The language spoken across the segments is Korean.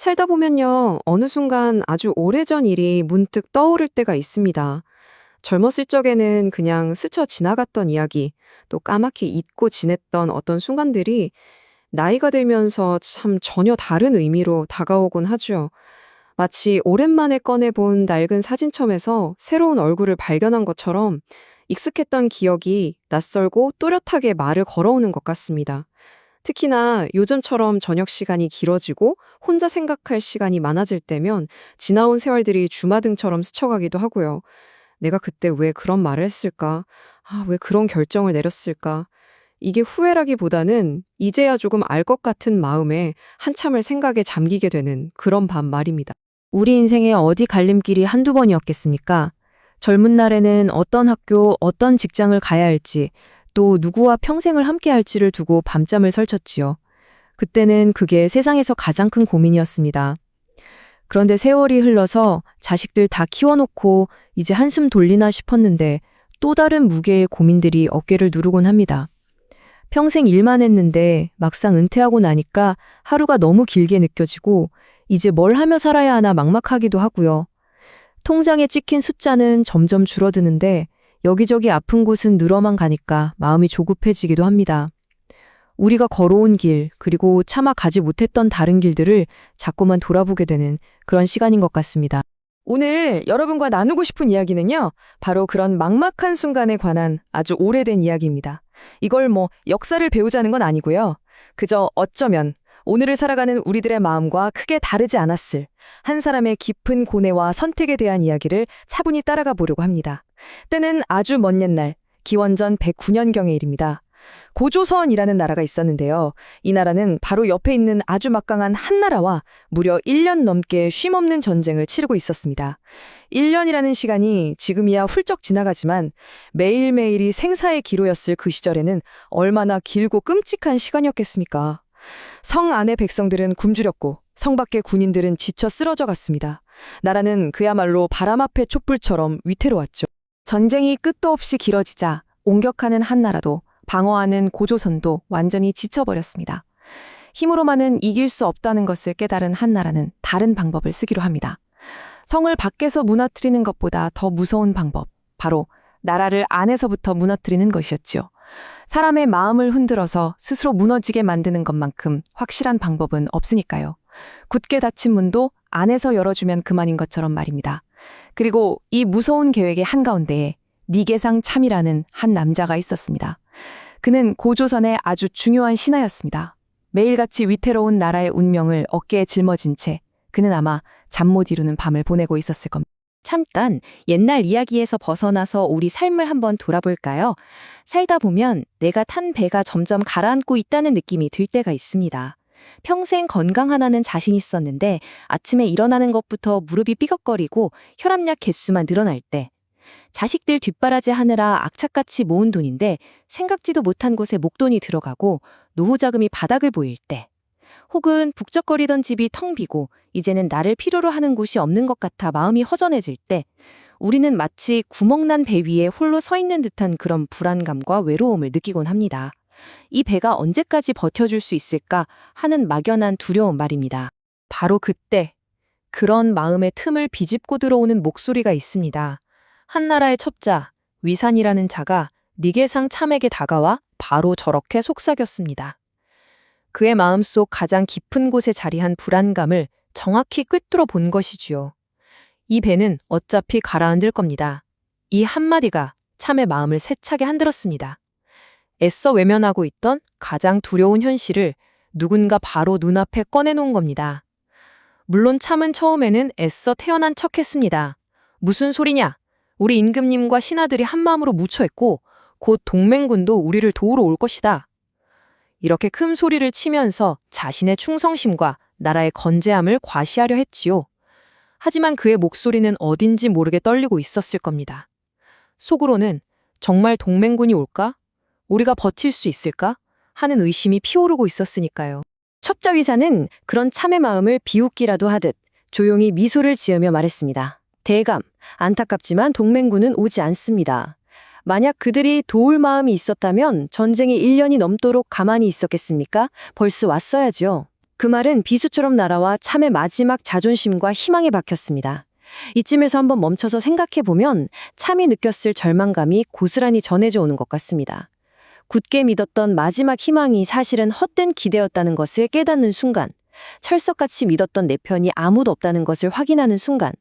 살다 보면요, 어느 순간 아주 오래전 일이 문득 떠오를 때가 있습니다. 젊었을 적에는 그냥 스쳐 지나갔던 이야기, 또 까맣게 잊고 지냈던 어떤 순간들이 나이가 들면서 참 전혀 다른 의미로 다가오곤 하죠. 마치 오랜만에 꺼내본 낡은 사진첩에서 새로운 얼굴을 발견한 것처럼 익숙했던 기억이 낯설고 또렷하게 말을 걸어오는 것 같습니다. 특히나 요즘처럼 저녁 시간이 길어지고 혼자 생각할 시간이 많아질 때면 지나온 세월들이 주마등처럼 스쳐가기도 하고요. 내가 그때 왜 그런 말을 했을까? 아, 왜 그런 결정을 내렸을까? 이게 후회라기보다는 이제야 조금 알 것 같은 마음에 한참을 생각에 잠기게 되는 그런 밤 말입니다. 우리 인생의 어디 갈림길이 한두 번이었겠습니까? 젊은 날에는 어떤 학교, 어떤 직장을 가야 할지, 또 누구와 평생을 함께 할지를 두고 밤잠을 설쳤지요. 그때는 그게 세상에서 가장 큰 고민이었습니다. 그런데 세월이 흘러서 자식들 다 키워놓고 이제 한숨 돌리나 싶었는데 또 다른 무게의 고민들이 어깨를 누르곤 합니다. 평생 일만 했는데 막상 은퇴하고 나니까 하루가 너무 길게 느껴지고 이제 뭘 하며 살아야 하나 막막하기도 하고요. 통장에 찍힌 숫자는 점점 줄어드는데 여기저기 아픈 곳은 늘어만 가니까 마음이 조급해지기도 합니다. 우리가 걸어온 길, 그리고 차마 가지 못했던 다른 길들을 자꾸만 돌아보게 되는 그런 시간인 것 같습니다. 오늘 여러분과 나누고 싶은 이야기는요, 바로 그런 막막한 순간에 관한 아주 오래된 이야기입니다. 이걸 역사를 배우자는 건 아니고요. 그저 어쩌면 오늘을 살아가는 우리들의 마음과 크게 다르지 않았을 한 사람의 깊은 고뇌와 선택에 대한 이야기를 차분히 따라가 보려고 합니다. 때는 아주 먼 옛날, 기원전 109년경의 일입니다. 고조선이라는 나라가 있었는데요. 이 나라는 바로 옆에 있는 아주 막강한 한나라와 무려 1년 넘게 쉼없는 전쟁을 치르고 있었습니다. 1년이라는 시간이 지금이야 훌쩍 지나가지만 매일매일이 생사의 기로였을 그 시절에는 얼마나 길고 끔찍한 시간이었겠습니까? 성 안의 백성들은 굶주렸고 성 밖의 군인들은 지쳐 쓰러져 갔습니다. 나라는 그야말로 바람 앞의 촛불처럼 위태로웠죠. 전쟁이 끝도 없이 길어지자 옹격하는 한나라도 방어하는 고조선도 완전히 지쳐버렸습니다. 힘으로만은 이길 수 없다는 것을 깨달은 한나라는 다른 방법을 쓰기로 합니다. 성을 밖에서 무너뜨리는 것보다 더 무서운 방법, 바로 나라를 안에서부터 무너뜨리는 것이었지요. 사람의 마음을 흔들어서 스스로 무너지게 만드는 것만큼 확실한 방법은 없으니까요. 굳게 닫힌 문도 안에서 열어주면 그만인 것처럼 말입니다. 그리고 이 무서운 계획의 한가운데에 니게상 참이라는 한 남자가 있었습니다. 그는 고조선의 아주 중요한 신하였습니다. 매일같이 위태로운 나라의 운명을 어깨에 짊어진 채 그는 아마 잠 못 이루는 밤을 보내고 있었을 겁니다. 잠깐 옛날 이야기에서 벗어나서 우리 삶을 한번 돌아볼까요? 살다 보면 내가 탄 배가 점점 가라앉고 있다는 느낌이 들 때가 있습니다. 평생 건강 하나는 자신 있었는데 아침에 일어나는 것부터 무릎이 삐걱거리고 혈압약 개수만 늘어날 때, 자식들 뒷바라지 하느라 악착같이 모은 돈인데 생각지도 못한 곳에 목돈이 들어가고 노후 자금이 바닥을 보일 때, 혹은 북적거리던 집이 텅 비고 이제는 나를 필요로 하는 곳이 없는 것 같아 마음이 허전해질 때, 우리는 마치 구멍난 배 위에 홀로 서 있는 듯한 그런 불안감과 외로움을 느끼곤 합니다. 이 배가 언제까지 버텨줄 수 있을까 하는 막연한 두려움 말입니다. 바로 그때 그런 마음의 틈을 비집고 들어오는 목소리가 있습니다. 한나라의 첩자 위산이라는 자가 니게상 참에게 다가와 바로 저렇게 속삭였습니다. 그의 마음속 가장 깊은 곳에 자리한 불안감을 정확히 꿰뚫어 본 것이지요. 이 배는 어차피 가라앉을 겁니다. 이 한마디가 참의 마음을 세차게 흔들었습니다. 애써 외면하고 있던 가장 두려운 현실을 누군가 바로 눈앞에 꺼내놓은 겁니다. 물론 참은 처음에는 애써 태어난 척했습니다. 무슨 소리냐? 우리 임금님과 신하들이 한마음으로 묻혀있고 곧 동맹군도 우리를 도우러 올 것이다. 이렇게 큰 소리를 치면서 자신의 충성심과 나라의 건재함을 과시하려 했지요. 하지만 그의 목소리는 어딘지 모르게 떨리고 있었을 겁니다. 속으로는 정말 동맹군이 올까? 우리가 버틸 수 있을까? 하는 의심이 피오르고 있었으니까요. 첩자 위사는 그런 참의 마음을 비웃기라도 하듯 조용히 미소를 지으며 말했습니다. 대감, 안타깝지만 동맹군은 오지 않습니다. 만약 그들이 도울 마음이 있었다면 전쟁이 1년이 넘도록 가만히 있었겠습니까? 벌써 왔어야죠. 그 말은 비수처럼 날아와 참의 마지막 자존심과 희망에 박혔습니다. 이쯤에서 한번 멈춰서 생각해보면 참이 느꼈을 절망감이 고스란히 전해져 오는 것 같습니다. 굳게 믿었던 마지막 희망이 사실은 헛된 기대였다는 것을 깨닫는 순간, 철석같이 믿었던 내 편이 아무도 없다는 것을 확인하는 순간,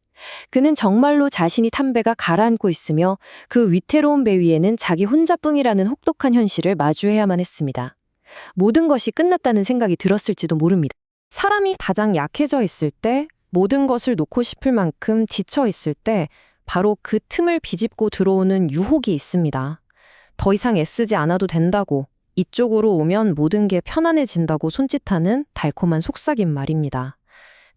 그는 정말로 자신이 탄 배가 가라앉고 있으며 그 위태로운 배 위에는 자기 혼자뿐이라는 혹독한 현실을 마주해야만 했습니다. 모든 것이 끝났다는 생각이 들었을지도 모릅니다. 사람이 가장 약해져 있을 때, 모든 것을 놓고 싶을 만큼 지쳐 있을 때 바로 그 틈을 비집고 들어오는 유혹이 있습니다. 더 이상 애쓰지 않아도 된다고, 이쪽으로 오면 모든 게 편안해진다고 손짓하는 달콤한 속삭임 말입니다.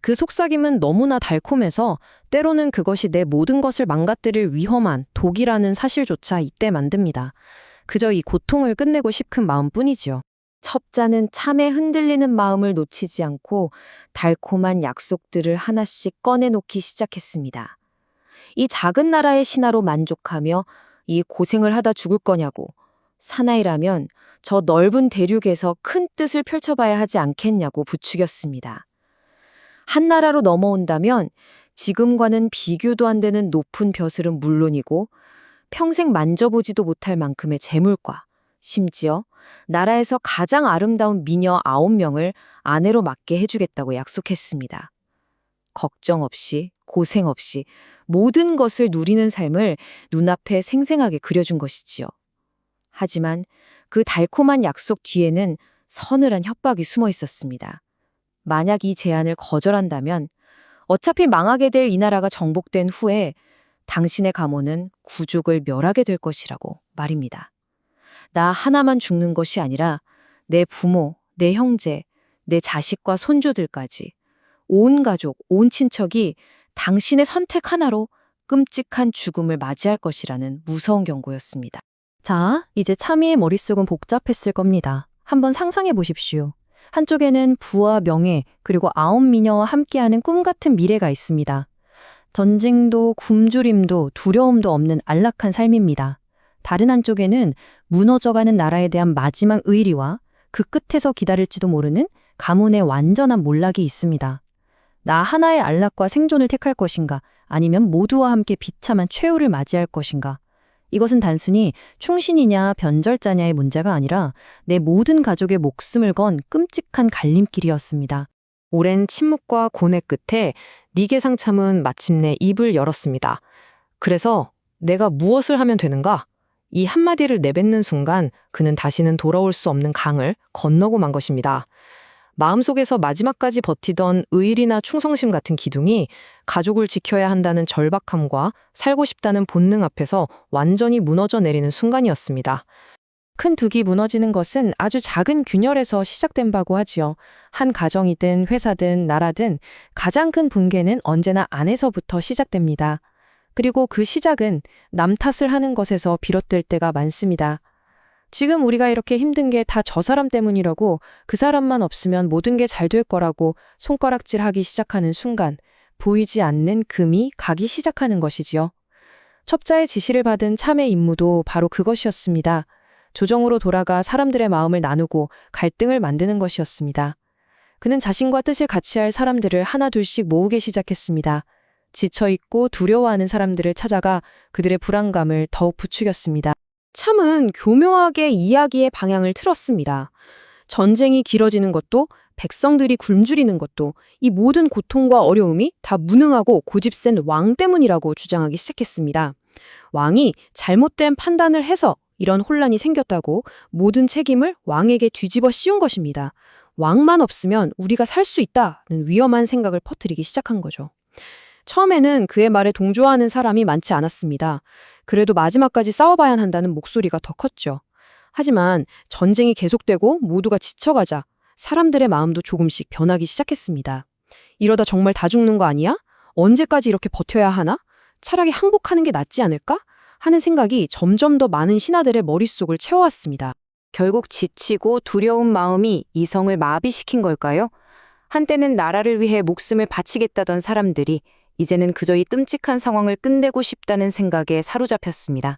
그 속삭임은 너무나 달콤해서 때로는 그것이 내 모든 것을 망가뜨릴 위험한 독이라는 사실조차 잊게 만듭니다. 그저 이 고통을 끝내고 싶은 마음뿐이지요. 첩자는 참에 흔들리는 마음을 놓치지 않고 달콤한 약속들을 하나씩 꺼내놓기 시작했습니다. 이 작은 나라의 신하로 만족하며 이 고생을 하다 죽을 거냐고, 사나이라면 저 넓은 대륙에서 큰 뜻을 펼쳐봐야 하지 않겠냐고 부추겼습니다. 한 나라로 넘어온다면 지금과는 비교도 안 되는 높은 벼슬은 물론이고 평생 만져보지도 못할 만큼의 재물과 심지어 나라에서 가장 아름다운 미녀 9명을 아내로 맡게 해주겠다고 약속했습니다. 걱정 없이, 고생 없이 모든 것을 누리는 삶을 눈앞에 생생하게 그려준 것이지요. 하지만 그 달콤한 약속 뒤에는 서늘한 협박이 숨어 있었습니다. 만약 이 제안을 거절한다면 어차피 망하게 될 이 나라가 정복된 후에 당신의 가문은 구족을 멸하게 될 것이라고 말입니다. 나 하나만 죽는 것이 아니라 내 부모, 내 형제, 내 자식과 손주들까지 온 가족, 온 친척이 당신의 선택 하나로 끔찍한 죽음을 맞이할 것이라는 무서운 경고였습니다. 자, 이제 참이의 머릿속은 복잡했을 겁니다. 한번 상상해 보십시오. 한쪽에는 부와 명예, 그리고 9미녀와 함께하는 꿈 같은 미래가 있습니다. 전쟁도 굶주림도 두려움도 없는 안락한 삶입니다. 다른 한쪽에는 무너져가는 나라에 대한 마지막 의리와 그 끝에서 기다릴지도 모르는 가문의 완전한 몰락이 있습니다. 나 하나의 안락과 생존을 택할 것인가, 아니면 모두와 함께 비참한 최후를 맞이할 것인가. 이것은 단순히 충신이냐 변절자냐의 문제가 아니라 내 모든 가족의 목숨을 건 끔찍한 갈림길이었습니다. 오랜 침묵과 고뇌 끝에 니게상참은 마침내 입을 열었습니다. 그래서 내가 무엇을 하면 되는가? 이 한마디를 내뱉는 순간 그는 다시는 돌아올 수 없는 강을 건너고 만 것입니다. 마음속에서 마지막까지 버티던 의리나 충성심 같은 기둥이 가족을 지켜야 한다는 절박함과 살고 싶다는 본능 앞에서 완전히 무너져 내리는 순간이었습니다. 큰 둑이 무너지는 것은 아주 작은 균열에서 시작된 바고 하지요. 한 가정이든 회사든 나라든 가장 큰 붕괴는 언제나 안에서부터 시작됩니다. 그리고 그 시작은 남 탓을 하는 것에서 비롯될 때가 많습니다. 지금 우리가 이렇게 힘든 게 다 저 사람 때문이라고, 그 사람만 없으면 모든 게 잘 될 거라고 손가락질하기 시작하는 순간 보이지 않는 금이 가기 시작하는 것이지요. 첩자의 지시를 받은 참의 임무도 바로 그것이었습니다. 조정으로 돌아가 사람들의 마음을 나누고 갈등을 만드는 것이었습니다. 그는 자신과 뜻을 같이 할 사람들을 하나둘씩 모으기 시작했습니다. 지쳐있고 두려워하는 사람들을 찾아가 그들의 불안감을 더욱 부추겼습니다. 참은 교묘하게 이야기의 방향을 틀었습니다. 전쟁이 길어지는 것도, 백성들이 굶주리는 것도, 이 모든 고통과 어려움이 다 무능하고 고집센 왕 때문이라고 주장하기 시작했습니다. 왕이 잘못된 판단을 해서 이런 혼란이 생겼다고 모든 책임을 왕에게 뒤집어 씌운 것입니다. 왕만 없으면 우리가 살 수 있다는 위험한 생각을 퍼뜨리기 시작한 거죠. 처음에는 그의 말에 동조하는 사람이 많지 않았습니다. 그래도 마지막까지 싸워봐야 한다는 목소리가 더 컸죠. 하지만 전쟁이 계속되고 모두가 지쳐가자 사람들의 마음도 조금씩 변하기 시작했습니다. 이러다 정말 다 죽는 거 아니야? 언제까지 이렇게 버텨야 하나? 차라리 항복하는 게 낫지 않을까? 하는 생각이 점점 더 많은 신하들의 머릿속을 채워왔습니다. 결국 지치고 두려운 마음이 이성을 마비시킨 걸까요? 한때는 나라를 위해 목숨을 바치겠다던 사람들이 이제는 그저 이 끔찍한 상황을 끝내고 싶다는 생각에 사로잡혔습니다.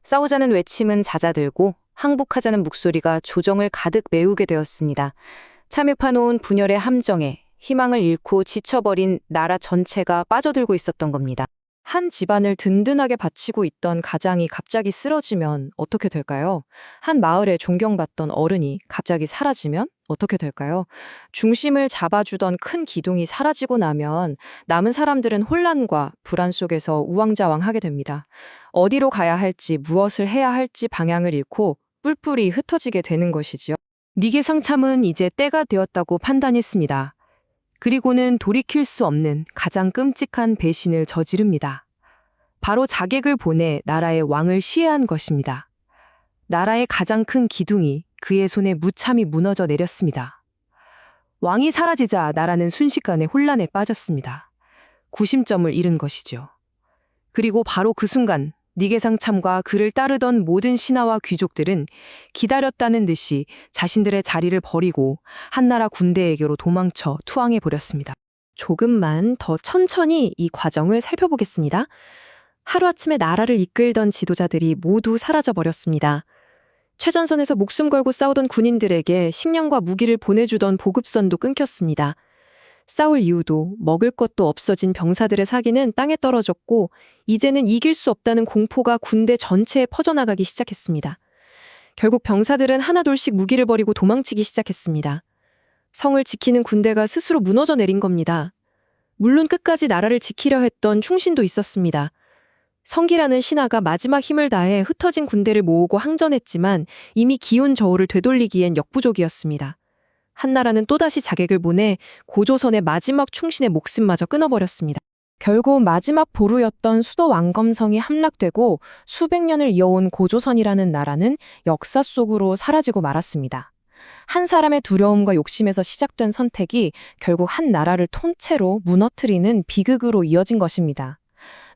싸우자는 외침은 잦아들고 항복하자는 목소리가 조정을 가득 메우게 되었습니다. 참여해놓은 분열의 함정에 희망을 잃고 지쳐버린 나라 전체가 빠져들고 있었던 겁니다. 한 집안을 든든하게 바치고 있던 가장이 갑자기 쓰러지면 어떻게 될까요? 한 마을에 존경받던 어른이 갑자기 사라지면 어떻게 될까요? 중심을 잡아주던 큰 기둥이 사라지고 나면 남은 사람들은 혼란과 불안 속에서 우왕좌왕하게 됩니다. 어디로 가야 할지, 무엇을 해야 할지 방향을 잃고 뿔뿔이 흩어지게 되는 것이지요. 니게상 참은 이제 때가 되었다고 판단했습니다. 그리고는 돌이킬 수 없는 가장 끔찍한 배신을 저지릅니다. 바로 자객을 보내 나라의 왕을 시해한 것입니다. 나라의 가장 큰 기둥이 그의 손에 무참히 무너져 내렸습니다. 왕이 사라지자 나라는 순식간에 혼란에 빠졌습니다. 구심점을 잃은 것이죠. 그리고 바로 그 순간 니게상 참과 그를 따르던 모든 신하와 귀족들은 기다렸다는 듯이 자신들의 자리를 버리고 한나라 군대에게로 도망쳐 투항해 버렸습니다. 조금만 더 천천히 이 과정을 살펴보겠습니다. 하루아침에 나라를 이끌던 지도자들이 모두 사라져 버렸습니다. 최전선에서 목숨 걸고 싸우던 군인들에게 식량과 무기를 보내주던 보급선도 끊겼습니다. 싸울 이유도 먹을 것도 없어진 병사들의 사기는 땅에 떨어졌고 이제는 이길 수 없다는 공포가 군대 전체에 퍼져나가기 시작했습니다. 결국 병사들은 하나둘씩 무기를 버리고 도망치기 시작했습니다. 성을 지키는 군대가 스스로 무너져 내린 겁니다. 물론 끝까지 나라를 지키려 했던 충신도 있었습니다. 성기라는 신하가 마지막 힘을 다해 흩어진 군대를 모으고 항전했지만 이미 기운 저울을 되돌리기엔 역부족이었습니다. 한나라는 또다시 자객을 보내 고조선의 마지막 충신의 목숨마저 끊어버렸습니다. 결국 마지막 보루였던 수도 왕검성이 함락되고 수백 년을 이어온 고조선이라는 나라는 역사 속으로 사라지고 말았습니다. 한 사람의 두려움과 욕심에서 시작된 선택이 결국 한 나라를 통째로 무너뜨리는 비극으로 이어진 것입니다.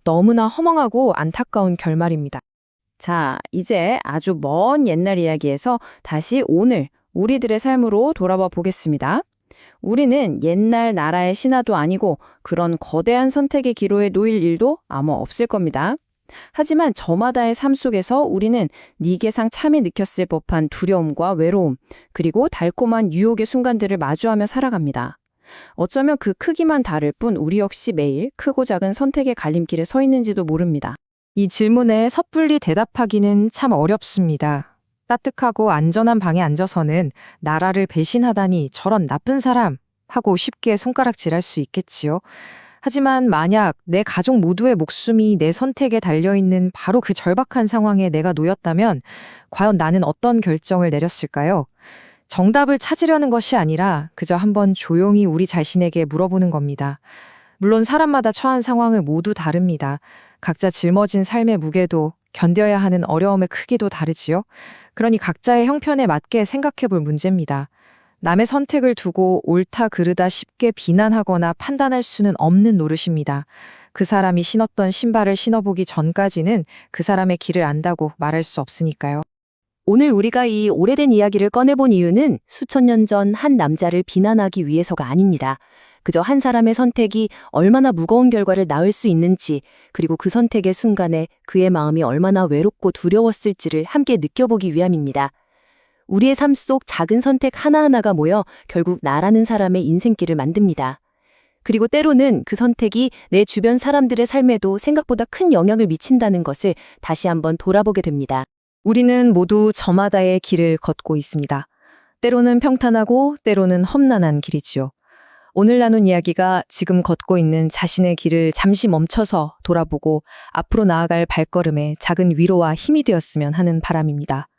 너무나 허망하고 안타까운 결말입니다. 자, 이제 아주 먼 옛날 이야기에서 다시 오늘 우리들의 삶으로 돌아와 보겠습니다. 우리는 옛날 나라의 신하도 아니고 그런 거대한 선택의 기로에 놓일 일도 아마 없을 겁니다. 하지만 저마다의 삶 속에서 우리는 니게상 참이 느꼈을 법한 두려움과 외로움, 그리고 달콤한 유혹의 순간들을 마주하며 살아갑니다. 어쩌면 그 크기만 다를 뿐 우리 역시 매일 크고 작은 선택의 갈림길에 서 있는지도 모릅니다. 이 질문에 섣불리 대답하기는 참 어렵습니다. 따뜻하고 안전한 방에 앉아서는 나라를 배신하다니 저런 나쁜 사람 하고 쉽게 손가락질할 수 있겠지요. 하지만 만약 내 가족 모두의 목숨이 내 선택에 달려있는 바로 그 절박한 상황에 내가 놓였다면 과연 나는 어떤 결정을 내렸을까요? 정답을 찾으려는 것이 아니라 그저 한번 조용히 우리 자신에게 물어보는 겁니다. 물론 사람마다 처한 상황을 모두 다릅니다. 각자 짊어진 삶의 무게도 견뎌야 하는 어려움의 크기도 다르지요. 그러니 각자의 형편에 맞게 생각해 볼 문제입니다. 남의 선택을 두고 옳다 그르다 쉽게 비난하거나 판단할 수는 없는 노릇입니다. 그 사람이 신었던 신발을 신어보기 전까지는 그 사람의 길을 안다고 말할 수 없으니까요. 오늘 우리가 이 오래된 이야기를 꺼내본 이유는 수천 년 전 한 남자를 비난하기 위해서가 아닙니다. 그저 한 사람의 선택이 얼마나 무거운 결과를 낳을 수 있는지, 그리고 그 선택의 순간에 그의 마음이 얼마나 외롭고 두려웠을지를 함께 느껴보기 위함입니다. 우리의 삶 속 작은 선택 하나하나가 모여 결국 나라는 사람의 인생길을 만듭니다. 그리고 때로는 그 선택이 내 주변 사람들의 삶에도 생각보다 큰 영향을 미친다는 것을 다시 한번 돌아보게 됩니다. 우리는 모두 저마다의 길을 걷고 있습니다. 때로는 평탄하고 때로는 험난한 길이지요. 오늘 나눈 이야기가 지금 걷고 있는 자신의 길을 잠시 멈춰서 돌아보고 앞으로 나아갈 발걸음에 작은 위로와 힘이 되었으면 하는 바람입니다.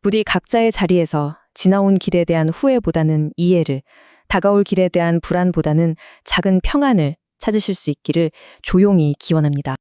부디 각자의 자리에서 지나온 길에 대한 후회보다는 이해를, 다가올 길에 대한 불안보다는 작은 평안을 찾으실 수 있기를 조용히 기원합니다.